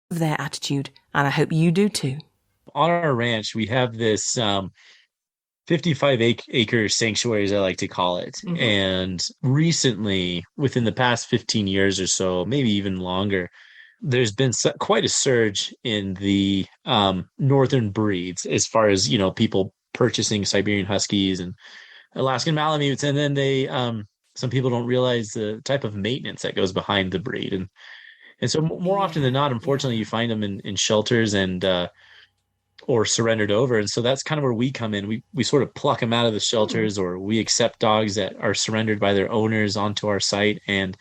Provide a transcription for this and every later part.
their attitude, and I hope you do too. On our ranch, we have this 55 acre sanctuary, as I like to call it. Mm-hmm. And recently, within the past 15 years or so, maybe even longer, there's been quite a surge in the northern breeds as far as, people purchasing Siberian Huskies and Alaskan Malamutes. And then some people don't realize the type of maintenance that goes behind the breed. And so more often than not, unfortunately, you find them in shelters and or surrendered over. And so that's kind of where we come in. We sort of pluck them out of the shelters, or we accept dogs that are surrendered by their owners onto our site. And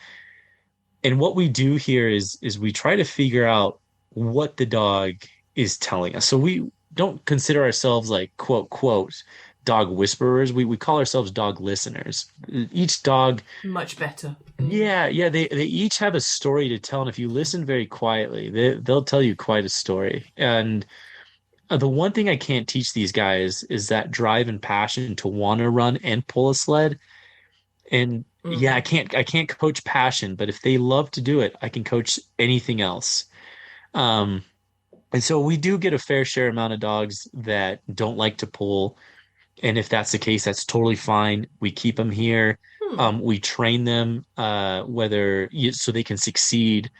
what we do here is we try to figure out what the dog is telling us. So we don't consider ourselves like quote dog whisperers. We call ourselves dog listeners. Each dog, much better. Yeah. They each have a story to tell, and if you listen very quietly, they'll tell you quite a story. And the one thing I can't teach these guys is that drive and passion to want to run and pull a sled. And I can't coach passion, but if they love to do it, I can coach anything else. And so we do get a fair share amount of dogs that don't like to pull. And if that's the case, that's totally fine. We keep them here. We train them so they can succeed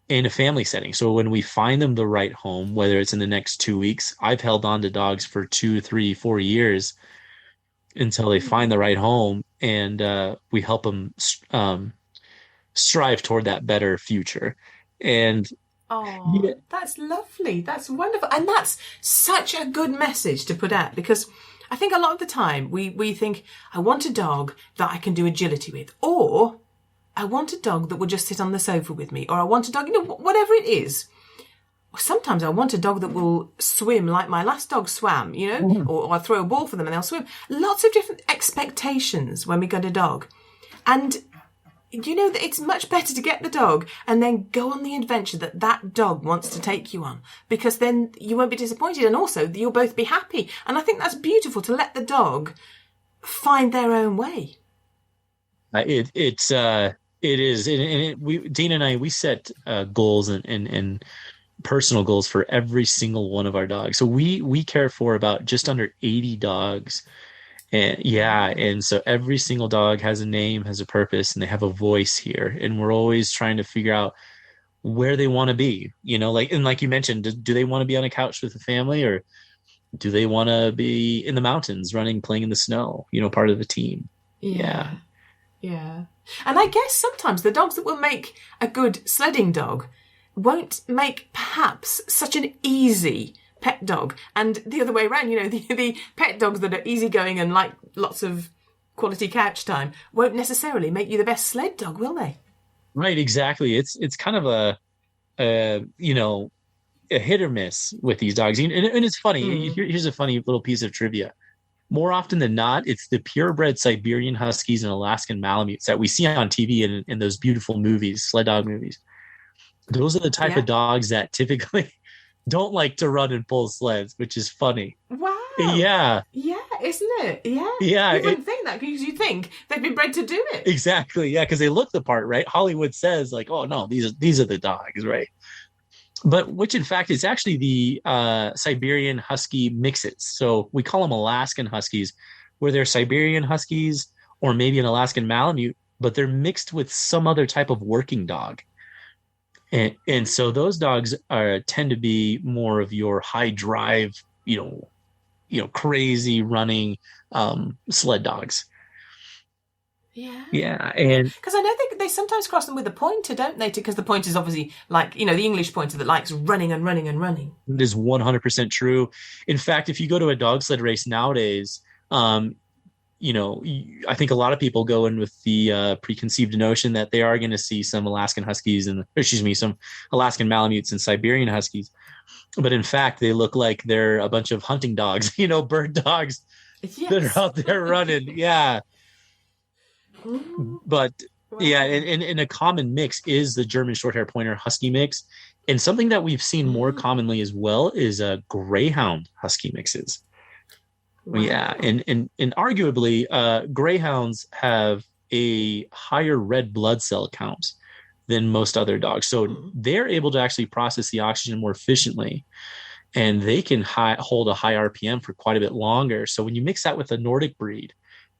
in a family setting. So when we find them the right home, whether it's in the next 2 weeks, I've held on to dogs for 2, 3, 4 years until they find the right home, and we help them strive toward that better future. And that's lovely. That's wonderful. And that's such a good message to put out, because I think a lot of the time we think, I want a dog that I can do agility with, or I want a dog that will just sit on the sofa with me, or I want a dog, whatever it is. Sometimes I want a dog that will swim like my last dog swam, or I throw a ball for them and they'll swim. Lots of different expectations when we get a dog. And that it's much better to get the dog and then go on the adventure that dog wants to take you on, because then you won't be disappointed, and also you'll both be happy. And I think that's beautiful, to let the dog find their own way. It is. And Dean and I, we set goals and personal goals for every single one of our dogs. So we care for about just under 80 dogs. And so every single dog has a name, has a purpose, and they have a voice here. And we're always trying to figure out where they want to be, like you mentioned, do they want to be on a couch with a family, or do they want to be in the mountains running, playing in the snow, part of the team? Yeah. And I guess sometimes the dogs that will make a good sledding dog won't make perhaps such an easy pet dog. And the other way around, the pet dogs that are easygoing and like lots of quality couch time won't necessarily make you the best sled dog, will they? Right, exactly. It's kind of a hit or miss with these dogs. And it's funny. Here's a funny little piece of trivia. More often than not, it's the purebred Siberian Huskies and Alaskan Malamutes that we see on TV in those beautiful movies, sled dog movies. Those are the type of dogs that typically don't like to run and pull sleds, which is funny. Wow. Yeah. Yeah, isn't it? Yeah. Yeah. You wouldn't think that, because you think they've been bred to do it. Exactly. Yeah, because they look the part, right? Hollywood says like, oh no, these are the dogs, right? But which in fact is actually the Siberian Husky mixes. So we call them Alaskan Huskies, where they're Siberian Huskies or maybe an Alaskan Malamute, but they're mixed with some other type of working dog. And so those dogs tend to be more of your high drive, crazy running sled dogs. Yeah. And because I know they sometimes cross them with a pointer, don't they? Because the pointer is obviously like, the English pointer that likes running and running and running. It is 100% true. In fact, if you go to a dog sled race nowadays, I think a lot of people go in with the preconceived notion that they are going to see some Alaskan Huskies some Alaskan Malamutes and Siberian Huskies. But in fact, they look like they're a bunch of hunting dogs, bird dogs that are out there running. Yeah. But yeah, and a common mix is the German Shorthair Pointer Husky mix. And something that we've seen more commonly as well is Greyhound Husky mixes. Wow. Yeah, and arguably, Greyhounds have a higher red blood cell count than most other dogs. So they're able to actually process the oxygen more efficiently, and they can hold a high RPM for quite a bit longer. So when you mix that with a Nordic breed,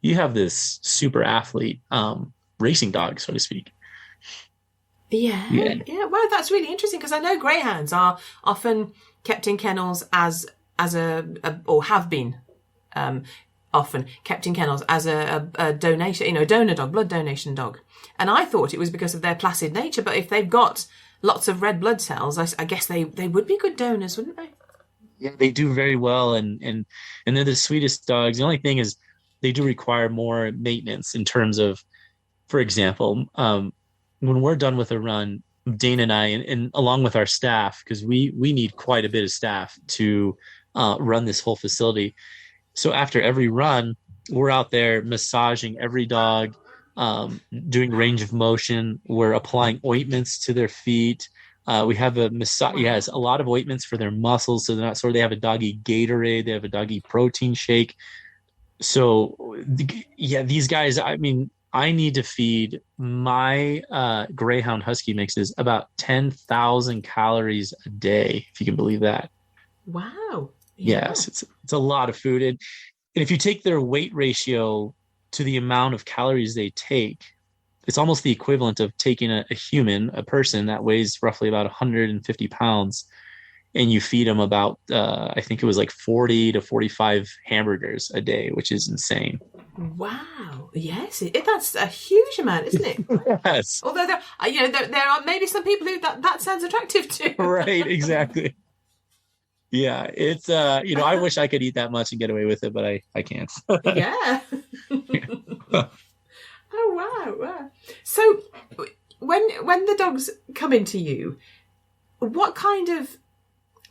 you have this super athlete racing dog, so to speak. Yeah. Well, that's really interesting, because I know greyhounds are often kept in kennels as or have been often kept in kennels as a donation, a donor dog, blood donation dog. And I thought it was because of their placid nature, but if they've got lots of red blood cells, I guess they would be good donors, wouldn't they? Yeah, they do very well, and they're the sweetest dogs. The only thing is they do require more maintenance in terms of, for example, when we're done with a run, Dana and I, and along with our staff, because we need quite a bit of staff to run this whole facility. So after every run, we're out there massaging every dog, doing range of motion. We're applying ointments to their feet. We have a massage. Yes, a lot of ointments for their muscles, so they're not sore. They have a doggy Gatorade. They have a doggy protein shake. So yeah, these guys. I mean, I need to feed my Greyhound Husky mixes about 10,000 calories a day, if you can believe that. Wow. Yes, it's a lot of food. And if you take their weight ratio to the amount of calories they take, it's almost the equivalent of taking a human, a person that weighs roughly about 150 pounds, and you feed them about, I think it was like 40 to 45 hamburgers a day, which is insane. Wow. Yes, that's a huge amount, isn't it? Yes. Although there are maybe some people who that sounds attractive to. Right, exactly. Yeah, it's I wish I could eat that much and get away with it, but I can't. Yeah. Oh wow. So when the dogs come into you, what kind of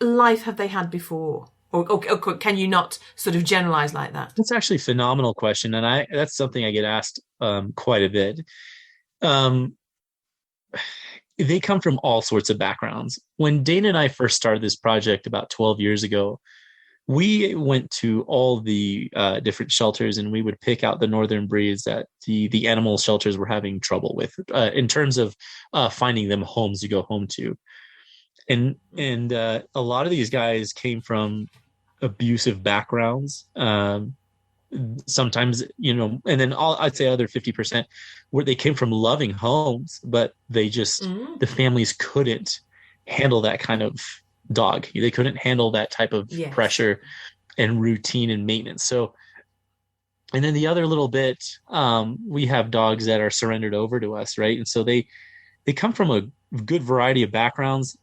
life have they had before? Or can you not sort of generalize like that? That's actually a phenomenal question, and that's something I get asked quite a bit. They come from all sorts of backgrounds. When Dana and I first started this project about 12 years ago, we went to all the different shelters, and we would pick out the northern breeds that the animal shelters were having trouble with in terms of finding them homes to go home to. And a lot of these guys came from abusive backgrounds. Sometimes, and then I'd say other 50% where they came from loving homes, but they just, the families couldn't handle that kind of dog. They couldn't handle that type of pressure and routine and maintenance. So, and then the other little bit, we have dogs that are surrendered over to us, right? And so they come from a good variety of backgrounds.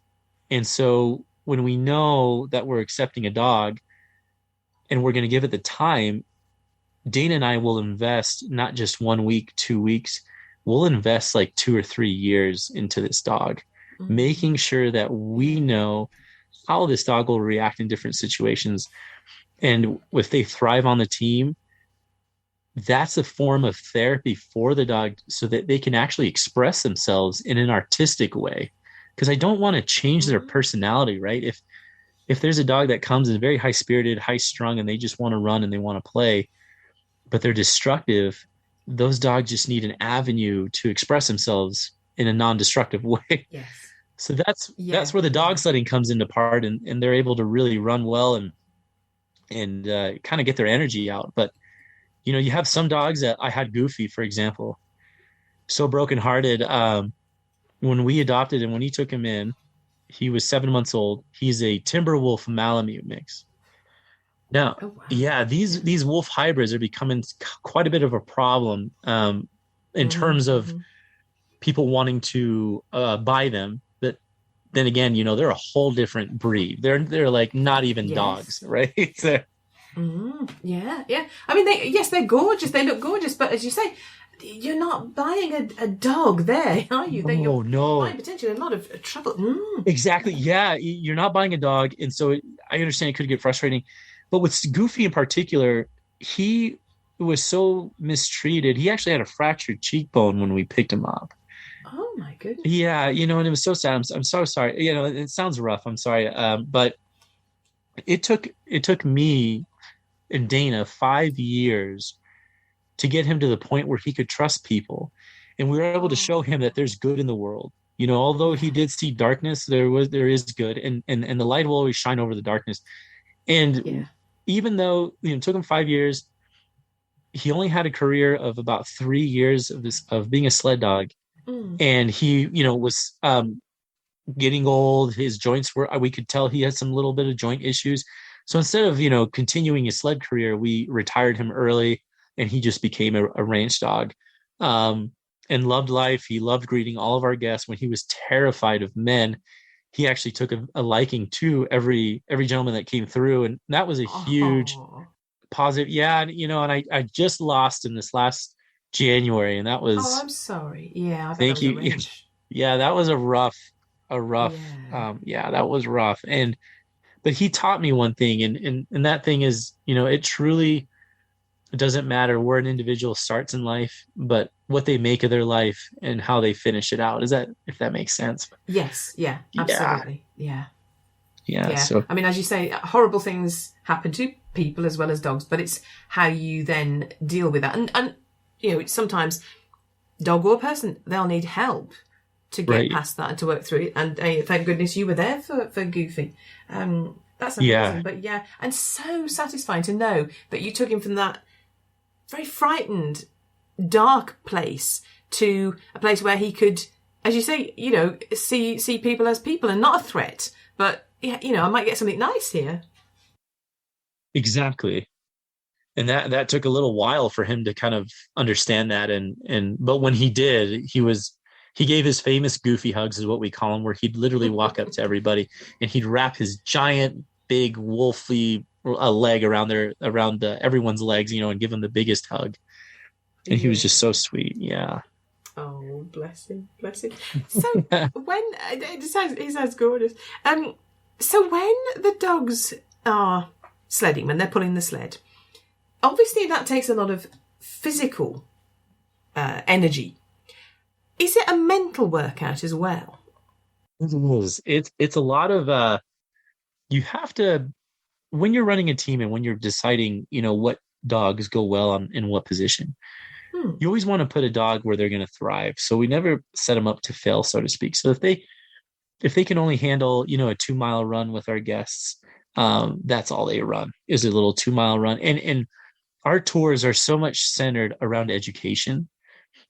And so when we know that we're accepting a dog and we're going to give it the time, Dana and I will invest not just 1 week, 2 weeks. We'll invest like 2 or 3 years into this dog, making sure that we know how this dog will react in different situations. And if they thrive on the team, that's a form of therapy for the dog so that they can actually express themselves in an artistic way. Because I don't want to change their personality, right? If there's a dog that comes in very high-spirited, high-strung, and they just want to run and they want to play, but they're destructive, those dogs just need an avenue to express themselves in a non-destructive way. Yes. So that's where the dog sledding comes into part, and they're able to really run well and kind of get their energy out. But you have some dogs that I had Goofy, for example, so brokenhearted. When we adopted him, when he took him in, he was 7 months old. He's a Timberwolf Malamute mix. Now, these wolf hybrids are becoming quite a bit of a problem in terms of people wanting to buy them. But then again, they're a whole different breed. They're like not even dogs, right? Yeah. I mean, they're gorgeous. They look gorgeous, but as you say, you're not buying a dog there, are you? You're buying potentially a lot of trouble. Exactly. Yeah, you're not buying a dog, and so I understand it could get frustrating. But with Goofy in particular, he was so mistreated. He actually had a fractured cheekbone when we picked him up. Oh my goodness. Yeah, and it was so sad. I'm so sorry. It sounds rough. I'm sorry. But it took me and Dana 5 years to get him to the point where he could trust people. And we were able to show him that there's good in the world. although he did see darkness, there is good, and the light will always shine over the darkness. And even though it took him 5 years, he only had a career of about 3 years of being a sled dog. And he was getting old. His joints we could tell he had some little bit of joint issues. So instead of continuing his sled career, we retired him early, and he just became a ranch dog, and loved life. He loved greeting all of our guests. When he was terrified of men, he actually took a liking to every gentleman that came through, and that was a huge positive. Yeah, and I just lost in this last January, and that was. Oh, I'm sorry. Yeah, thank you. Yeah, that was a rough. That was rough. But he taught me one thing, and that thing is, it truly doesn't matter where an individual starts in life, but what they make of their life and how they finish it out. If that makes sense? Yes. Yeah, absolutely. Yeah. So, I mean, as you say, horrible things happen to people as well as dogs, but it's how you then deal with that. And sometimes dog or person, they'll need help to get past that and to work through it. And thank goodness you were there for Goofy. That's amazing. But and so satisfying to know that you took him from that very frightened, dark place to a place where he could, as you say, see people as people and not a threat. But I might get something nice here. Exactly. And that took a little while for him to kind of understand that. But when he did, he gave his famous Goofy hugs, is what we call them, where he'd literally walk up to everybody and he'd wrap his giant, big, wolfy leg around everyone's legs, and give them the biggest hug. And he was just so sweet. Yeah. Oh, bless him. So when it sounds gorgeous. So when the dogs are sledding, when they're pulling the sled, obviously that takes a lot of physical energy. Is it a mental workout as well? It is. It's a lot of you have to, when you're running a team and when you're deciding, what dogs go well in what position. You always want to put a dog where they're going to thrive. So we never set them up to fail, so to speak. So if they can only handle, a 2-mile run with our guests, that's all they run is a little 2-mile run. And our tours are so much centered around education.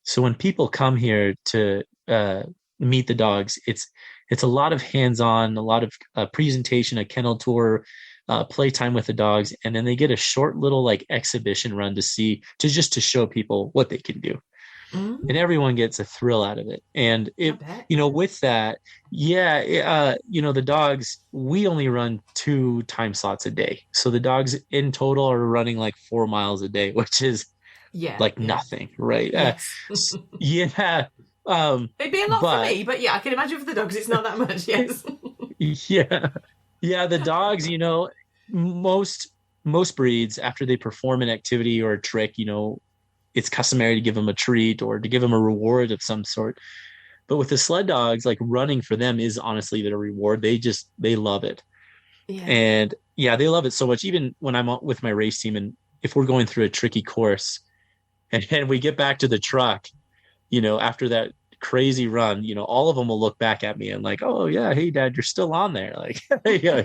So when people come here to meet the dogs, it's a lot of hands-on, a lot of presentation, a kennel tour, playtime with the dogs, and then they get a short little exhibition run to show people what they can do. And everyone gets a thrill out of it. And with that, the dogs, we only run 2 time slots a day. So the dogs in total are running 4 miles a day, which is nothing, right? Yes. It'd be a lot for me, but I can imagine for the dogs it's not that much. Yes. The dogs, most breeds, after they perform an activity or a trick, it's customary to give them a treat or to give them a reward of some sort. But with the sled dogs, running for them is honestly their reward. They love it. And they love it so much. Even when I'm with my race team, and if we're going through a tricky course and we get back to the truck, after that crazy run, all of them will look back at me and oh yeah, hey Dad, you're still on there. Yeah.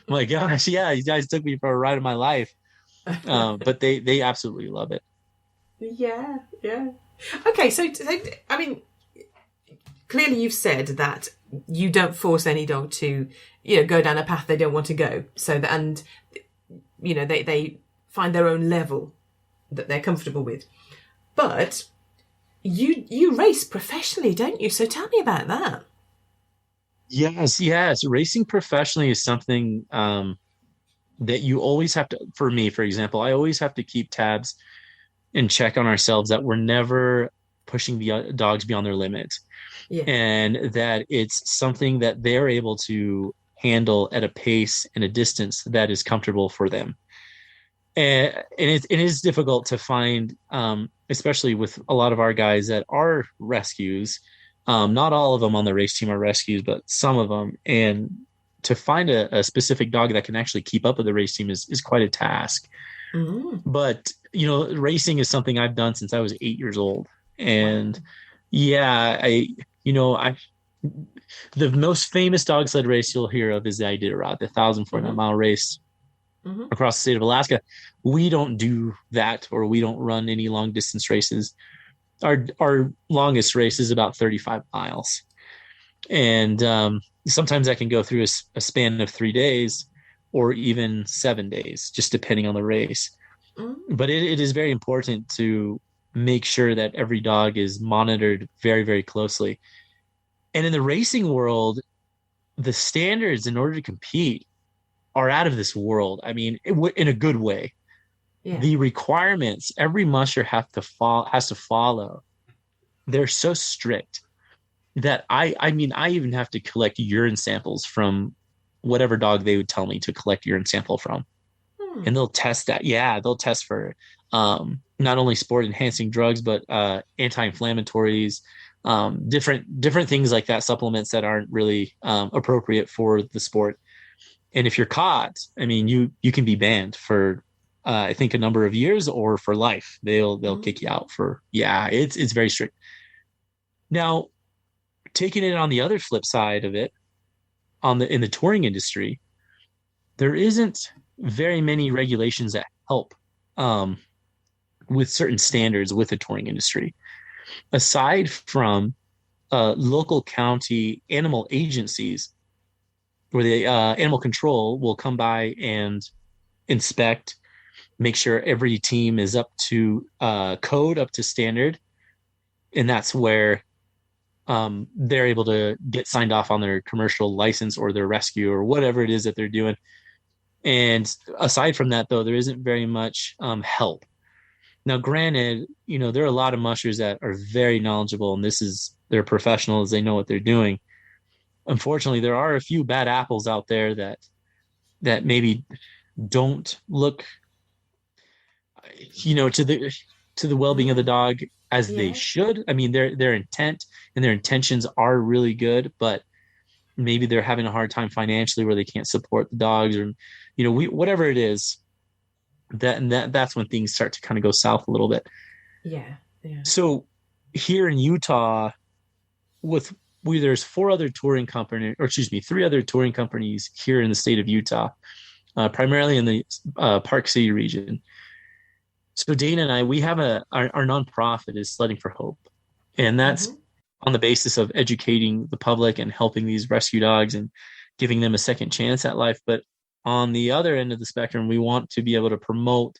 My gosh, yeah, you guys took me for a ride of my life. But they absolutely love it. Yeah. Okay, so I mean, clearly you've said that you don't force any dog to, go down a path they don't want to go. So that, and they find their own level that they're comfortable with. But you race professionally, don't you? So tell me about that. Yes. Racing professionally is something that you always have to, for me, for example, I always have to keep tabs and check on ourselves that we're never pushing the dogs beyond their limits. And that it's something that they're able to handle at a pace and a distance that is comfortable for them. And it is difficult to find, especially with a lot of our guys that are rescues. Not all of them on the race team are rescues, but some of them. And to find a specific dog that can actually keep up with the race team is quite a task. But, racing is something I've done since I was 8 years old. And I the most famous dog sled race you'll hear of is the Iditarod, the 1,049-mile race across the state of Alaska. We don't do that, or we don't run any long distance races. Our longest race is about 35 miles. And sometimes that can go through a span of 3 days or even 7 days, just depending on the race. But it is very important to make sure that every dog is monitored very, very closely. And in the racing world, the standards in order to compete are out of this world. I mean, in a good way. Yeah. The requirements every musher has to follow, they're so strict that I even have to collect urine samples from whatever dog they would tell me to collect urine sample from. And they'll test that. Yeah, they'll test for not only sport enhancing drugs, but anti-inflammatories, different things like that, supplements that aren't really appropriate for the sport. And if you're caught, I mean, you can be banned for I think a number of years or for life. They'll kick you out for, it's very strict. Now, taking it on the other flip side of it, in the touring industry, there isn't very many regulations that help with certain standards with the touring industry. Aside from local county animal agencies, where the animal control will come by and inspect, make sure every team is up to code, up to standard. And that's where they're able to get signed off on their commercial license or their rescue or whatever it is that they're doing. And aside from that, though, there isn't very much help. Now, granted, there are a lot of mushers that are very knowledgeable, and they're professionals. They know what they're doing. Unfortunately, there are a few bad apples out there that maybe don't look, to the well-being of the dog as they should. I mean, their intent and their intentions are really good, but maybe they're having a hard time financially where they can't support the dogs, or whatever it is. That's when things start to kind of go south a little bit. Yeah. So here in Utah, there's three other touring companies here in the state of Utah, primarily in the Park City region. So Dana and I, we have our nonprofit is Sledding for Hope, and that's on the basis of educating the public and helping these rescue dogs and giving them a second chance at life. But on the other end of the spectrum, we want to be able to promote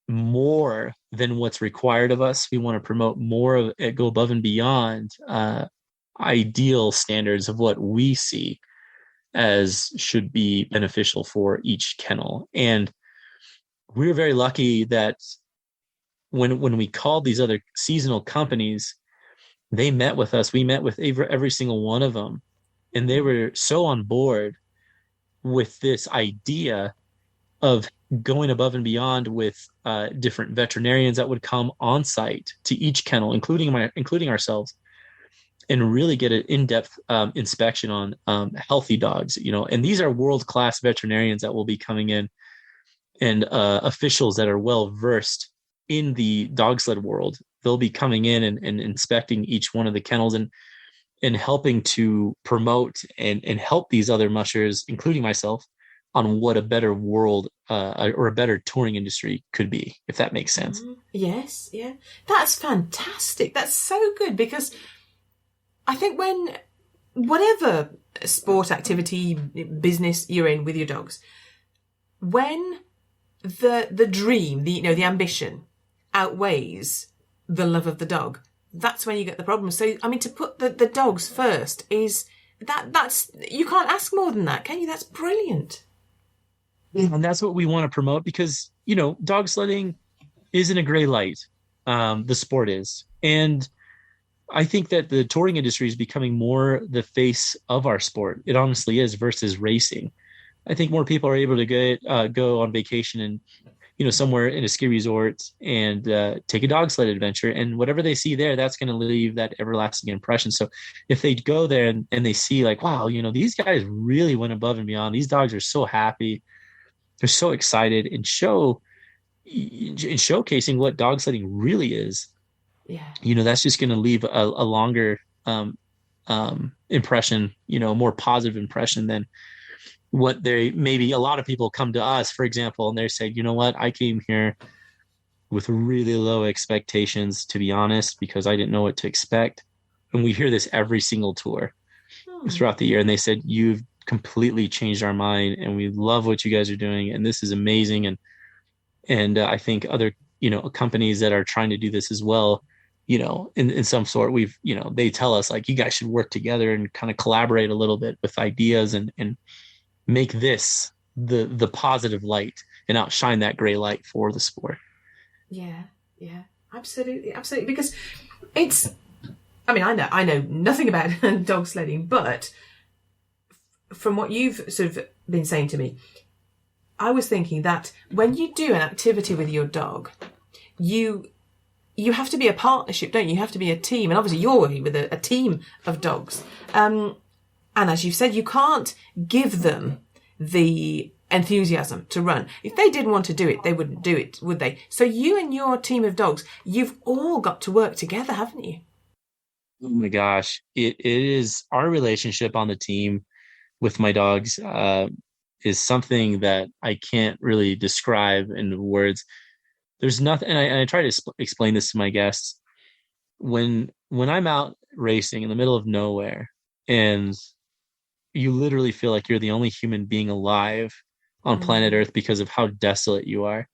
more than what's required of us. We want to promote more of it, go above and beyond ideal standards of what we see as should be beneficial for each kennel. And we're very lucky that when we called these other seasonal companies, they met with us. We met with every single one of them, and they were so on board with this idea of going above and beyond with different veterinarians that would come on site to each kennel, including ourselves, and really get an in-depth inspection on healthy dogs. And these are world-class veterinarians that will be coming in, and officials that are well versed in the dog sled world. They'll be coming in and inspecting each one of the kennels and helping to promote and help these other mushers, including myself, on what a better world or a better touring industry could be, if that makes sense. Yes, yeah. That's fantastic. That's so good, because I think whatever sport, activity, business you're in with your dogs, when the dream, the ambition outweighs the love of the dog, that's when you get the problem. So, I mean, to put the dogs first that's, you can't ask more than that, can you? That's brilliant. And that's what we want to promote, because, dog sledding isn't a gray light. The sport is. And I think that the touring industry is becoming more the face of our sport. It honestly is, versus racing. I think more people are able to go on vacation and, somewhere in a ski resort and take a dog sled adventure, and whatever they see there, that's going to leave that everlasting impression. So if they go there and they see like, wow, these guys really went above and beyond. These dogs are so happy. They're so excited, and showcasing what dog sledding really is. Yeah. That's just going to leave a longer impression, more positive impression than what they maybe a lot of people come to us, for example, and they say, you know what, I came here with really low expectations, to be honest, because I didn't know what to expect. And we hear this every single tour throughout the year. And they said, you've completely changed our mind and we love what you guys are doing. And this is amazing. And I think other, companies that are trying to do this as well, in some sort, they tell us like, you guys should work together and kind of collaborate a little bit with ideas and make this the positive light and outshine that gray light for the sport. Yeah, absolutely. Because I know nothing about dog sledding, but from what you've sort of been saying to me, I was thinking that when you do an activity with your dog, you have to be a partnership, don't you? You have to be a team. And obviously you're working with a team of dogs. And as you've said, you can't give them the enthusiasm to run. If they didn't want to do it, they wouldn't do it, would they? So you and your team of dogs, you've all got to work together, haven't you? Oh my gosh. It is our relationship on the team with my dogs is something that I can't really describe in words. There's nothing, and I try to explain this to my guests. When I'm out racing in the middle of nowhere and you literally feel like you're the only human being alive on planet Earth because of how desolate you are,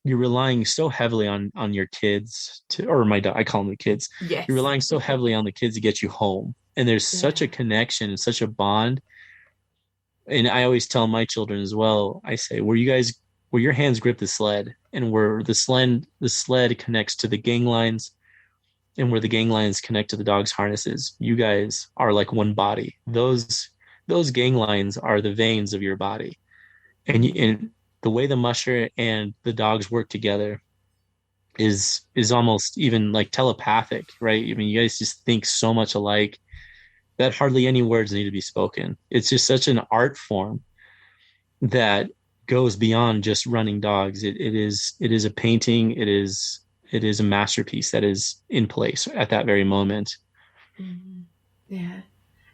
you're relying so heavily on your kids or my dog, I call them the kids. Yes. You're relying so heavily on the kids to get you home. And there's such a connection and such a bond. And I always tell my children as well, I say, where your hands grip the sled and where the sled connects to the gang lines and where the gang lines connect to the dog's harnesses, you guys are like one body. Those gang lines are the veins of your body. And the way the musher and the dogs work together is almost even like telepathic, right? I mean, you guys just think so much alike that hardly any words need to be spoken. It's just such an art form that goes beyond just running dogs. It is a painting. It is a masterpiece that is in place at that very moment. Yeah,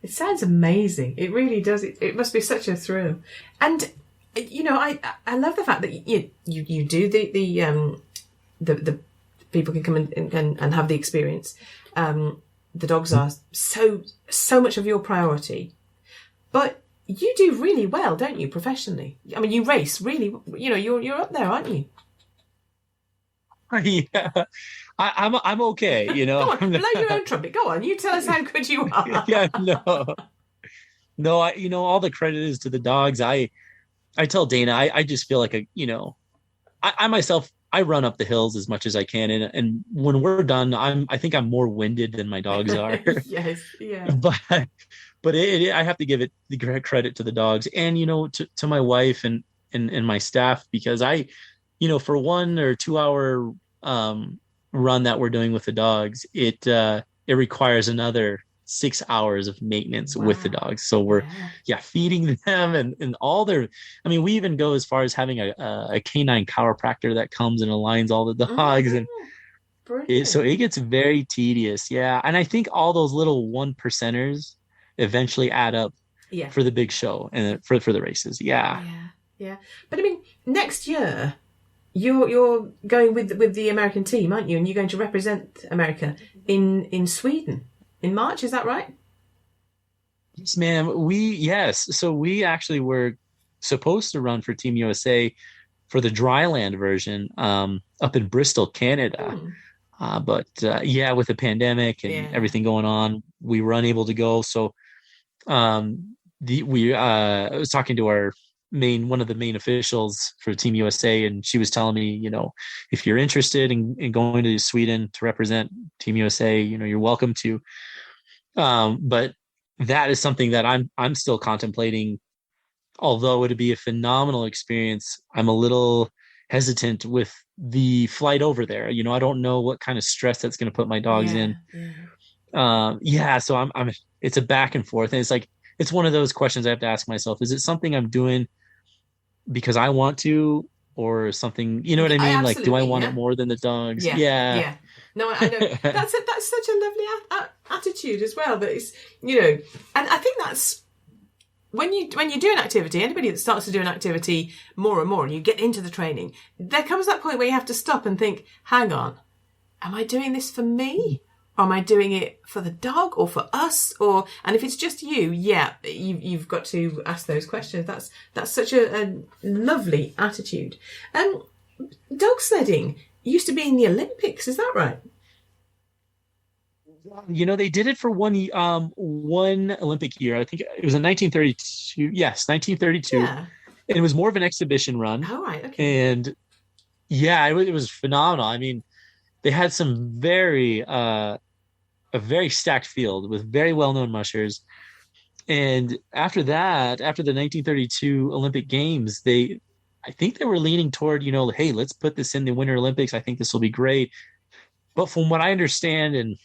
it sounds amazing. It really does. It must be such a thrill. And I love the fact that you do the people can come and have the experience. The dogs are so much of your priority, but you do really well, don't you, professionally? I mean, you race really. You're up there, aren't you? Yeah, I'm okay. Go on, blow your own trumpet. Go on, you tell us how good you are. Yeah, no. All the credit is to the dogs. I tell Dana, I just feel like I myself, I run up the hills as much as I can, and when we're done, I think I'm more winded than my dogs are. Yes, yeah. But I have to give it the credit to the dogs, and to my wife and my staff, because I, for 1 or 2 hour run that we're doing with the dogs, it requires another 6 hours of maintenance with the dogs. So we're feeding them and all their, we even go as far as having a canine chiropractor that comes and aligns all the dogs. And so it gets very tedious. Yeah. And I think all those little 1%ers eventually add up for the big show and for the races. Yeah. But next year you're going with the American team, aren't you? And you're going to represent America in Sweden in March, is that right? Yes, ma'am. So we actually were supposed to run for Team USA for the dryland version up in Bristol, Canada. But with the pandemic and everything going on, we were unable to go. So I was talking to our one of the main officials for Team USA, and she was telling me, if you're interested in going to Sweden to represent Team USA, you're welcome to. But that is something that I'm still contemplating. Although it'd be a phenomenal experience, I'm a little hesitant with the flight over there. I don't know what kind of stress that's going to put my dogs in. So I'm it's a back and forth, and it's one of those questions I have to ask myself: is it something I'm doing because I want to, or something? You know what I mean? Like, do I want it more than the dogs? Yeah. No, I know. That's such a lovely attitude as well. That it's, you know, and I think that's when you do an activity. Anybody that starts to do an activity more and more, and you get into the training, there comes that point where you have to stop and think, hang on, am I doing this for me? Or am I doing it for the dog or for us? And if it's just you, you've got to ask those questions. That's such a lovely attitude. Dog sledding used to be in the Olympics, is that right? You know, they did it for one Olympic year. I think it was in 1932. Yes, 1932. Yeah. And it was more of an exhibition run. Oh, right. Okay. And yeah, it was phenomenal. I mean, they had some a very stacked field with very well-known mushers. And after that, after the 1932 Olympic Games, I think they were leaning toward, you know, hey, let's put this in the Winter Olympics. I think this will be great. But from what I understand and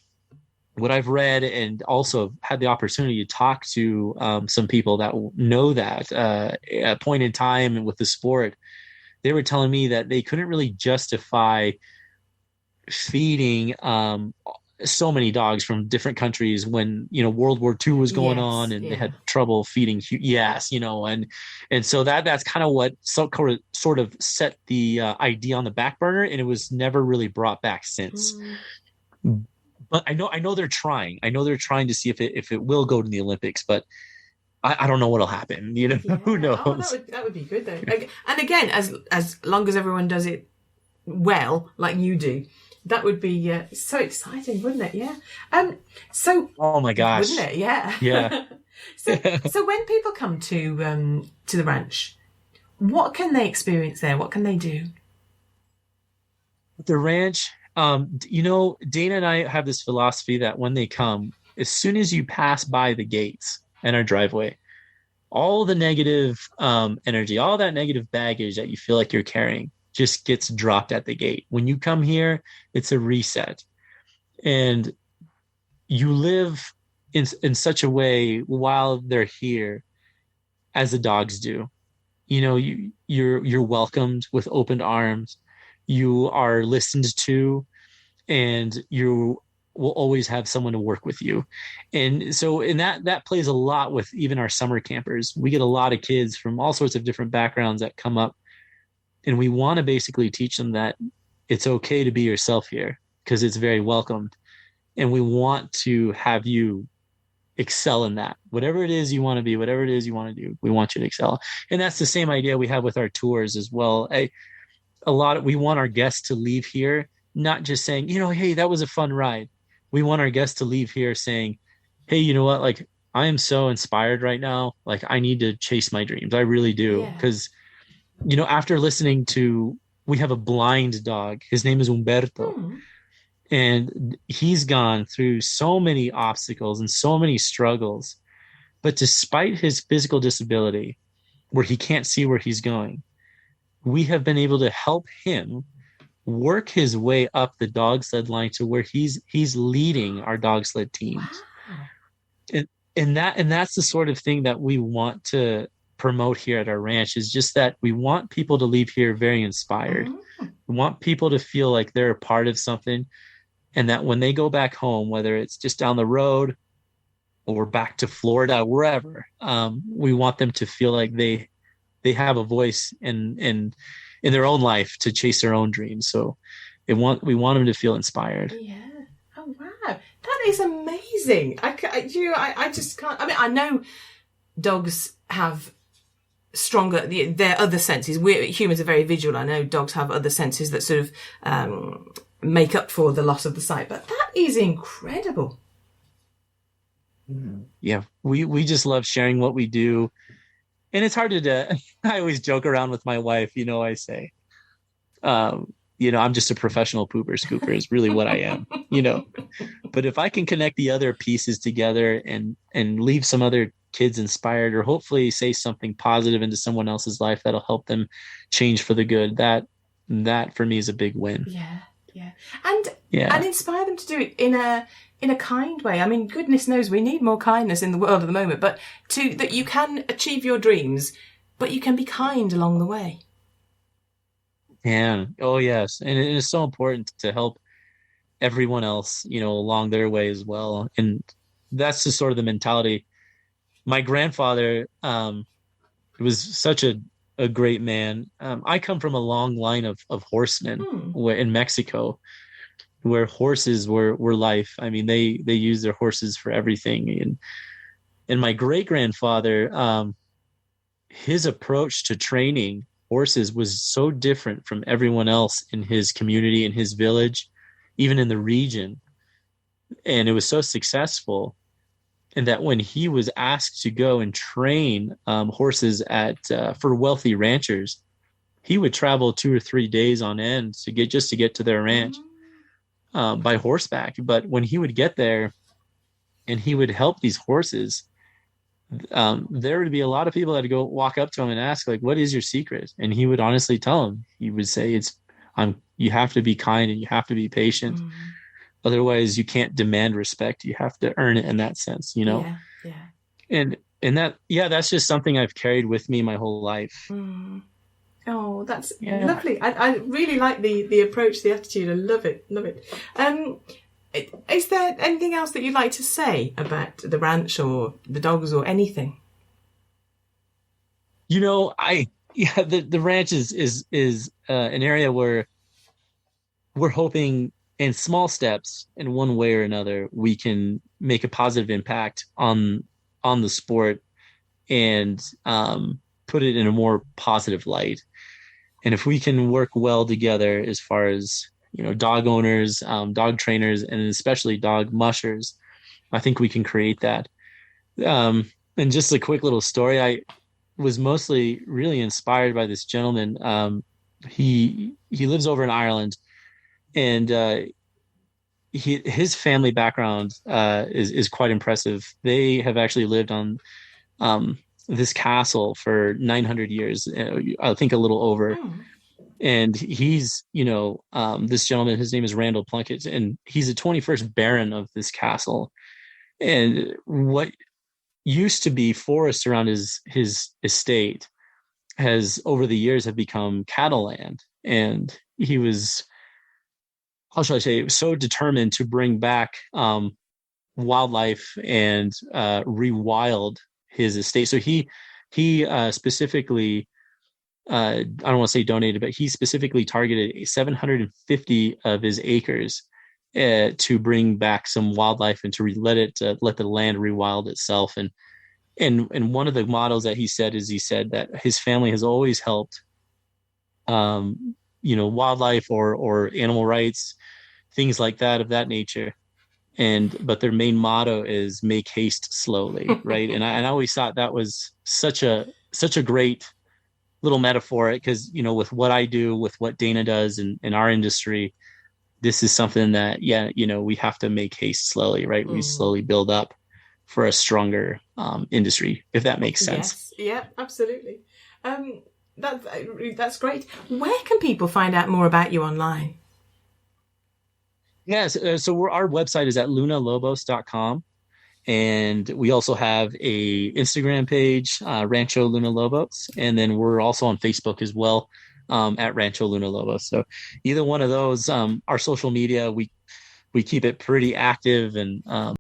what I've read, and also had the opportunity to talk to some people that know that at a point in time with the sport, they were telling me that they couldn't really justify feeding so many dogs from different countries when, you know, World War II was going on, and they had trouble feeding. Yes, you know, and so that's kind of what sort of set the idea on the back burner, and it was never really brought back since. But I know they're trying. I know they're trying to see if it will go to the Olympics, but I don't know what'll happen. You know, who knows? Oh, that would be good though. And again, as long as everyone does it well, like you do, that would be so exciting, wouldn't it? Yeah. So. Oh my gosh. Wouldn't it? Yeah. Yeah. So when people come to the ranch, what can they experience there? What can they do? The ranch, you know, Dana and I have this philosophy that when they come, as soon as you pass by the gates and our driveway, all the negative energy, all that negative baggage that you feel like you're carrying just gets dropped at the gate. When you come here, it's a reset. And you live in such a way while they're here as the dogs do. You know, you're welcomed with open arms. You are listened to, and you will always have someone to work with you. And so that plays a lot with even our summer campers. We get a lot of kids from all sorts of different backgrounds that come up, and we want to basically teach them that it's okay to be yourself here because it's very welcomed. And we want to have you excel in that. Whatever it is you want to be, whatever it is you want to do, we want you to excel. And that's the same idea we have with our tours as well. We want our guests to leave here not just saying, you know, hey, that was a fun ride. We want our guests to leave here saying, hey, you know what? Like, I am so inspired right now. Like, I need to chase my dreams. I really do. Because you know, after listening to, we have a blind dog. His name is Umberto. And he's gone through so many obstacles and so many struggles. But despite his physical disability, where he can't see where he's going, we have been able to help him work his way up the dog sled line to where he's leading our dog sled teams. Wow. And that's the sort of thing that we want to promote here at our ranch, is just that we want people to leave here very inspired. We want people to feel like they're a part of something, and that when they go back home, whether it's just down the road or back to Florida, wherever, we want them to feel like they have a voice in their own life to chase their own dreams. So we want them to feel inspired. Yeah. Oh wow, that is amazing. I just can't. I mean, I know dogs have stronger their other senses. Humans are very visual. I know dogs have other senses that sort of make up for the loss of the sight, but that is incredible. Yeah, we just love sharing what we do, and it's hard to I always joke around with my wife, you know, I say you know, I'm just a professional pooper scooper is really what I am, you know. But if I can connect the other pieces together and leave some other kids inspired, or hopefully say something positive into someone else's life that'll help them change for the good, that for me is a big win. And inspire them to do it in a kind way. I mean, goodness knows we need more kindness in the world at the moment, but that you can achieve your dreams, but you can be kind along the way. Oh yes, and it is so important to help everyone else, along their way as well. And that's just sort of the mentality. My grandfather, was such a great man. I come from a long line of horsemen in Mexico, where horses were life. I mean, they use their horses for everything. And my great grandfather, his approach to training horses was so different from everyone else in his community, in his village, even in the region. And it was so successful. And that when he was asked to go and train horses for wealthy ranchers, he would travel 2 or 3 days on end to get to their ranch by horseback. But when he would get there and he would help these horses, there would be a lot of people that would go walk up to him and ask, like, what is your secret? And he would honestly tell them. He would say, you have to be kind and you have to be patient. Otherwise you can't demand respect. You have to earn it in that sense, Yeah. And that's just something I've carried with me my whole life. Oh, that's lovely. I really like the approach, the attitude. I love it. Is there anything else that you'd like to say about the ranch or the dogs or anything? The ranch is an area where we're hoping in small steps, in one way or another, we can make a positive impact on the sport and put it in a more positive light. And if we can work well together as far as dog owners, dog trainers, and especially dog mushers, I think we can create that. And just a quick little story, I was mostly really inspired by this gentleman. He lives over in Ireland, and his family background is quite impressive. They have actually lived on this castle for 900 years, I think a little over. And he's, this gentleman, his name is Randall Plunkett, and he's the 21st Baron of this castle. And what used to be forest around his estate has, over the years, have become cattle land. And he was, how shall I say, so determined to bring back wildlife and rewild his estate. So he specifically, I don't want to say donated, but he specifically targeted 750 of his acres to bring back some wildlife and to let the land rewild itself. And one of the mottos that he said that his family has always helped, wildlife or animal rights, things like that, of that nature. But their main motto is make haste slowly. Right. And I always thought that was such a great little metaphor, because, with what I do, with what Dana does in our industry, this is something that, we have to make haste slowly, right? We slowly build up for a stronger industry, if that makes sense. Yes. Yeah, absolutely. That's great. Where can people find out more about you online? Yes. So our website is at lunalobos.com. And we also have a Instagram page, Rancho Luna Lobos. And then we're also on Facebook as well, at Rancho Luna Lobos. So either one of those, our social media, we keep it pretty active, and